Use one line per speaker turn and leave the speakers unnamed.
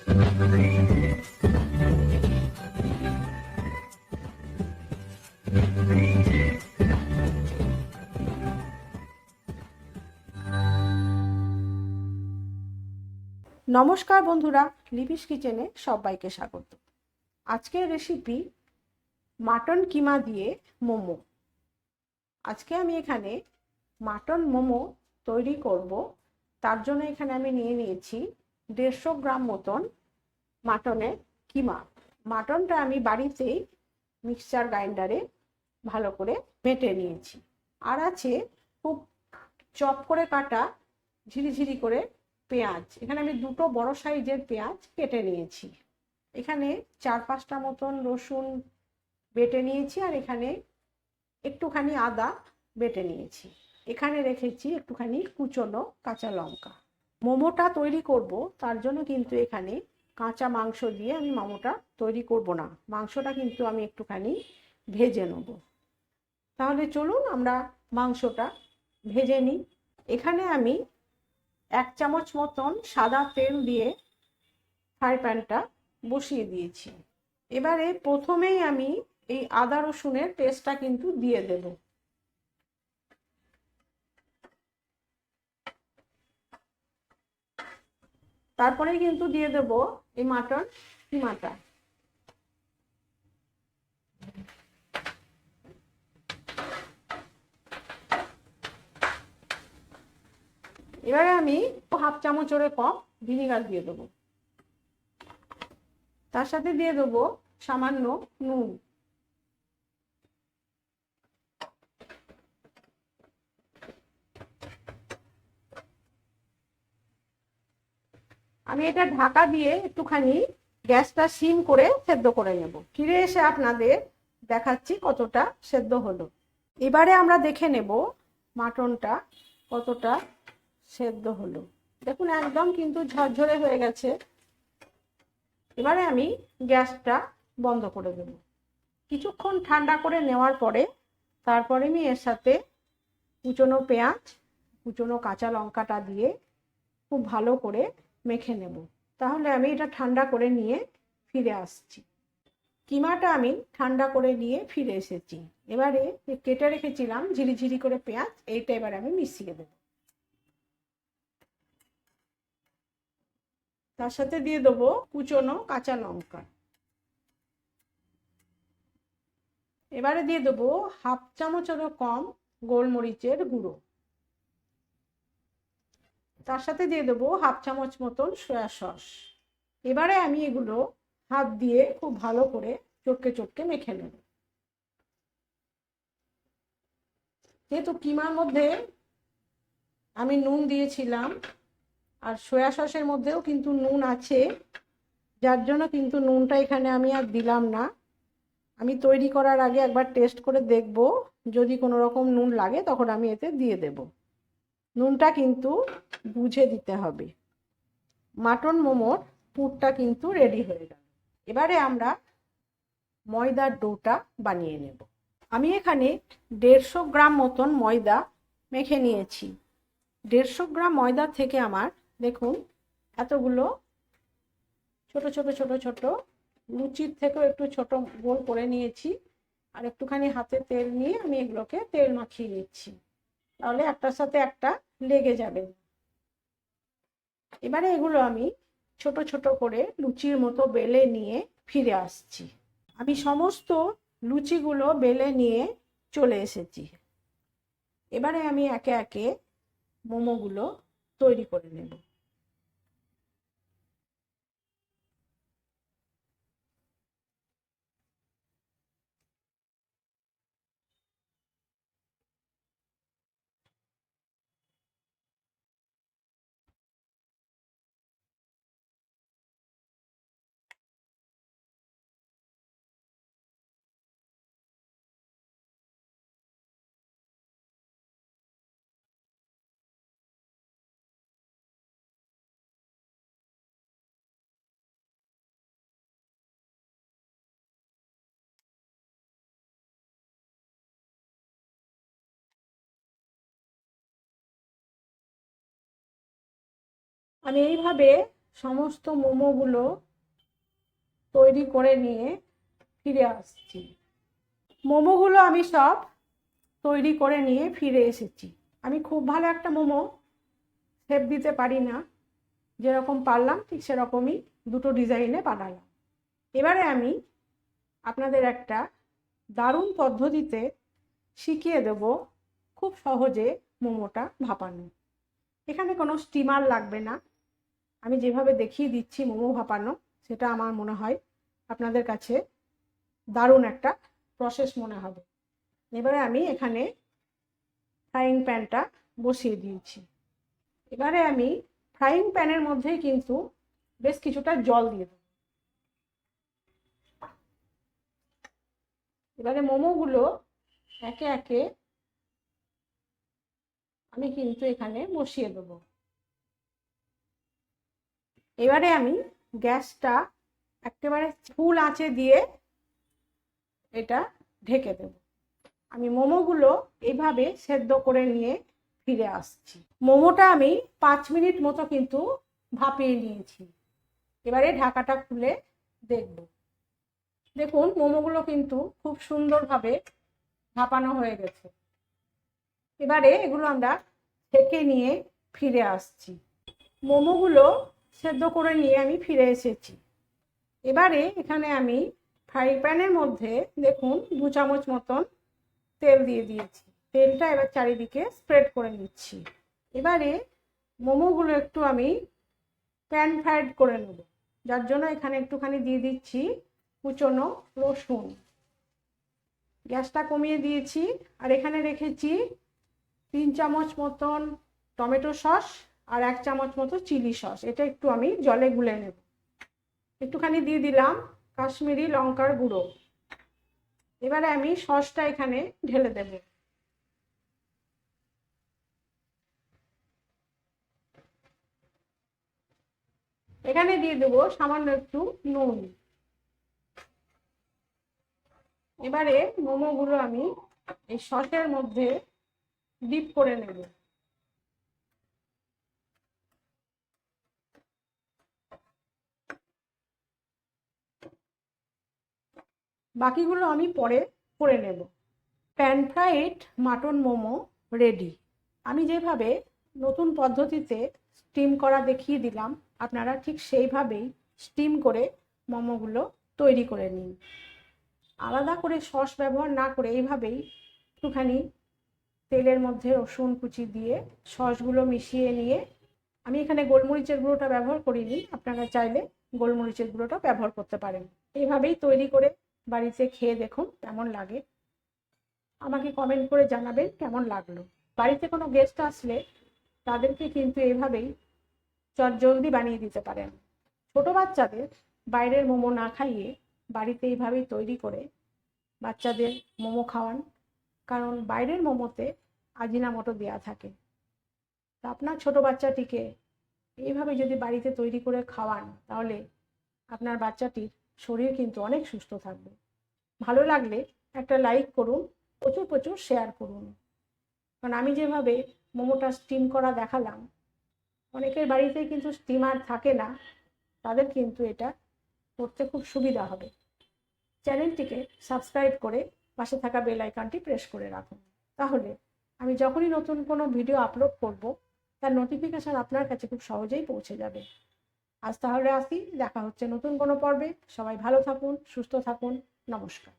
নমস্কার বন্ধুরা, লিপিস কিচেনে সবাইকে স্বাগত। আজকের রেসিপি মাটন কিমা দিয়ে মোমো। আজকে আমি এখানে মাটন মোমো তৈরি করব। তার জন্য এখানে আমি নিয়ে নিয়েছি 150 গ্রাম মতন মাটনের কিমা। মাটনটা আমি বাড়িতেই মিক্সচার গ্রাইন্ডারে ভালো করে বেটে নিয়েছি। আর আছে খুব চপ করে কাটা ঝিরিঝিরি করে পেঁয়াজ। এখানে আমি দুটো বড় সাইজের পেঁয়াজ কেটে নিয়েছি। এখানে 4-5টা মতন রসুন বেটে নিয়েছি। আর এখানে একটুখানি আদা বেটে নিয়েছি। এখানে রেখেছি একটুখানি কুচনো কাঁচা লঙ্কা। মোমোটা তৈরি করব, তার জন্য কিন্তু এখানে কাঁচা মাংস দিয়ে আমি মোমোটা তৈরি করব না। মাংসটা কিন্তু আমি একটুখানি ভেজে নেব। তাহলে চলুন আমরা মাংসটা ভেজে নিই। এখানে আমি 1 চামচ মতন সাদা তেল দিয়ে ফ্রাই প্যানটা বসিয়ে দিয়েছি। এবারে প্রথমেই আমি এই আদা রসুনের পেস্টটা কিন্তু দিয়ে দেব। তারপরে কিন্তু দিয়ে দেব এই মাটন কিমাটা। এবারে আমি 1/2 চামচের কম ভিনিগার দিয়ে দেবো। তার সাথে দিয়ে দেবো সামান্য নুন। আমি এটা ঢাকা দিয়ে একটুখানি গ্যাসটা সিম করে সেদ্ধ করে নেব। ফিরে এসে আপনাদের দেখাচ্ছি কতটা সেদ্ধ হলো। এবারে আমরা দেখে নেব মাটনটা কতটা সেদ্ধ হলো। দেখুন একদম কিন্তু ঝরঝরে হয়ে গেছে। এবারে আমি গ্যাসটা বন্ধ করে দেব। কিছুক্ষণ ঠান্ডা করে নেওয়ার পরে তারপরে আমি এর সাথে কুচনো পেঁয়াজ, কুচনো কাঁচা লঙ্কাটা দিয়ে খুব ভালো করে মেখে নেব। তাহলে আমি এটা ঠান্ডা করে নিয়ে ফিরে আসছি। কিমাটা আমি ঠান্ডা করে নিয়ে ফিরে এসেছি। এবারে কেটে রেখেছিলাম ঝিরিঝিরি করে পেঁয়াজ, এইটা এবারে আমি মিশিয়ে দেব। তার সাথে দিয়ে দেবো কুচনো কাঁচা লঙ্কা। এবারে দিয়ে দেবো 1/2 চামচেরও কম গোলমরিচের গুঁড়ো। তার সাথে দিয়ে দেবো 1/2 চামচ মতন সয়া সস। এবারে আমি এগুলো হাত দিয়ে খুব ভালো করে চটকে চটকে মেখে নেব। যেহেতু কিমার মধ্যে আমি নুন দিয়েছিলাম আর সয়া সসের মধ্যেও কিন্তু নুন আছে, যার জন্য কিন্তু নুনটা এখানে আমি আর দিলাম না। আমি তৈরি করার আগে একবার টেস্ট করে দেখব, যদি কোনো রকম নুন লাগে তখন আমি এতে দিয়ে দেব। নুনটা কিন্তু বুঝে দিতে হবে। মাটন মোমোর পুরটা কিন্তু রেডি হয়ে গেল। এবারে আমরা ময়দার ডোটা বানিয়ে নেব। আমি এখানে 150 গ্রাম মতন ময়দা মেখে নিয়েছি। 150 গ্রাম ময়দা থেকে আমার দেখুন এতগুলো ছোট ছোট ছোট ছোট লুচির থেকেও একটু ছোট গোল করে নিয়েছি। আর একটুখানি হাতে তেল নিয়ে আমি এগুলোকে তেল মাখিয়ে নিচ্ছি, তাহলে একটার সাথে একটা লেগে যাবে। এবারে এগুলো আমি ছোট ছোট করে লুচির মতো বেলে নিয়ে ফিরে আসছি। আমি সমস্ত লুচিগুলো বেলে নিয়ে চলে এসেছি। এবারে আমি একে একে মোমোগুলো তৈরি করে নেব। আমি এইভাবে সমস্ত মোমোগুলো তৈরি করে নিয়ে ফিরে আসছি। মোমোগুলো আমি সব তৈরি করে নিয়ে ফিরে এসেছি। আমি খুব ভালো একটা মোমো শেপ দিতে পারি না, যেরকম পারলাম ঠিক সেরকমই দুটো ডিজাইনে বানালাম। এবারে আমি আপনাদের একটা দারুণ পদ্ধতিতে শিখিয়ে দেব খুব সহজে মোমোটা ভাপানো। এখানে কোনো স্টিমার লাগবে না। আমি যেভাবে দেখিয়ে দিচ্ছি মোমো ভাপানো, সেটা আমার মনে হয় আপনাদের কাছে দারুণ একটা প্রসেস মনে হবে। এবারে আমি এখানে ফ্রাইং প্যানটা বসিয়ে দিয়েছি। এবারে আমি ফ্রাইং প্যানের মধ্যেই কিন্তু বেশ কিছুটা জল দিয়ে দেব। এবারে মোমোগুলো একে একে আমি কিন্তু এখানে বসিয়ে দেব। এবারে আমি গ্যাসটা একেবারে ফুল আঁচে দিয়ে এটা ঢেকে দেব। আমি মোমোগুলো এইভাবে সেদ্ধ করে নিয়ে ফিরে আসছি। মোমোটা আমি 5 মিনিট মতো কিন্তু ভাপিয়ে নিয়েছি। এবারে ঢাকাটা খুলে দেখব। দেখুন মোমোগুলো কিন্তু খুব সুন্দরভাবে ভাপানো হয়ে গেছে। এবারে এগুলো আমরা ঢেকে নিয়ে ফিরে আসছি। মোমোগুলো সেদ্ধ করে নিয়ে আমি ফিরে এসেছি। এবারে এখানে আমি ফ্রাই প্যানের মধ্যে দেখুন 2 চামচ মতন তেল দিয়ে দিয়েছি। তেলটা এবার চারিদিকে স্প্রেড করে নিচ্ছি। এবারে মোমোগুলো একটু আমি প্যান ফ্রাইড করে নেব, যার জন্য এখানে একটুখানি দিয়ে দিচ্ছি কুচনো রসুন। গ্যাসটা কমিয়ে দিয়েছি আর এখানে রেখেছি 3 চামচ মতন টমেটো সস আর 1 চামচ মতো চিলি সস। এটা একটু আমি জলে গুলে নেব। একটুখানি দিয়ে দিলাম কাশ্মীরি লঙ্কার গুঁড়ো। এবারে আমি সসটা এখানে ঢেলে দেব। এখানে দিয়ে দেবো সামান্য একটু নুন। এবারে মোমোগুলো আমি এই সসের মধ্যে ডিপ করে নেব। বাকিগুলো আমি পরে করে নেব। Pan fried mutton momo ready. আমি যেভাবে নতুন পদ্ধতিতে স্টিম করা দেখিয়ে দিলাম, আপনারা ঠিক সেইভাবেই স্টিম করে মোমোগুলো তৈরি করে নিন। আলাদা করে সস ব্যবহার না করে এইভাবেই একটুখানি তেলের মধ্যে রসুন কুচি দিয়ে সসগুলো মিশিয়ে নিয়ে, আমি এখানে গোলমরিচের গুঁড়োটা ব্যবহার করিনি, আপনারা চাইলে গোলমরিচের গুঁড়োটা ব্যবহার করতে পারেন। এইভাবেই তৈরি করে বাড়িতে খেয়ে দেখুন কেমন লাগে। আমাকে কমেন্ট করে জানাবেন কেমন লাগলো। বাড়িতে কোনো গেস্ট আসলে তাদেরকে কিন্তু এইভাবেই চটজলদি বানিয়ে দিতে পারেন। ছোট বাচ্চাদের বাইরের মোমো না খাইয়ে বাড়িতে এইভাবেই তৈরি করে বাচ্চাদের মোমো খাওয়ান, কারণ বাইরের মোমোতে আজিনামোটো দেওয়া থাকে। তা আপনার ছোট বাচ্চাটিকে এইভাবে যদি বাড়িতে তৈরি করে খাওয়ান, তাহলে আপনার বাচ্চাটির শরীর কিন্তু অনেক সুস্থ থাকবে। ভালো লাগলে একটা লাইক করুন, প্রচুর প্রচুর শেয়ার করুন। কারণ আমি যেভাবে মোমোটা স্টিম করা দেখালাম, অনেকের বাড়িতেই কিন্তু স্টিমার থাকে না, তাদের কিন্তু এটা করতে খুব সুবিধা হবে। চ্যানেলটিকে সাবস্ক্রাইব করে পাশে থাকা বেল আইকনটি প্রেস করে রাখুন, তাহলে আমি যখনই নতুন কোনো ভিডিও আপলোড করব তার নোটিফিকেশান আপনার কাছে খুব সহজেই পৌঁছে যাবে। আজ তাহলে আসি, দেখা হচ্ছে নতুন কোনো পর্বে। সবাই ভালো থাকুন, সুস্থ থাকুন। নমস্কার।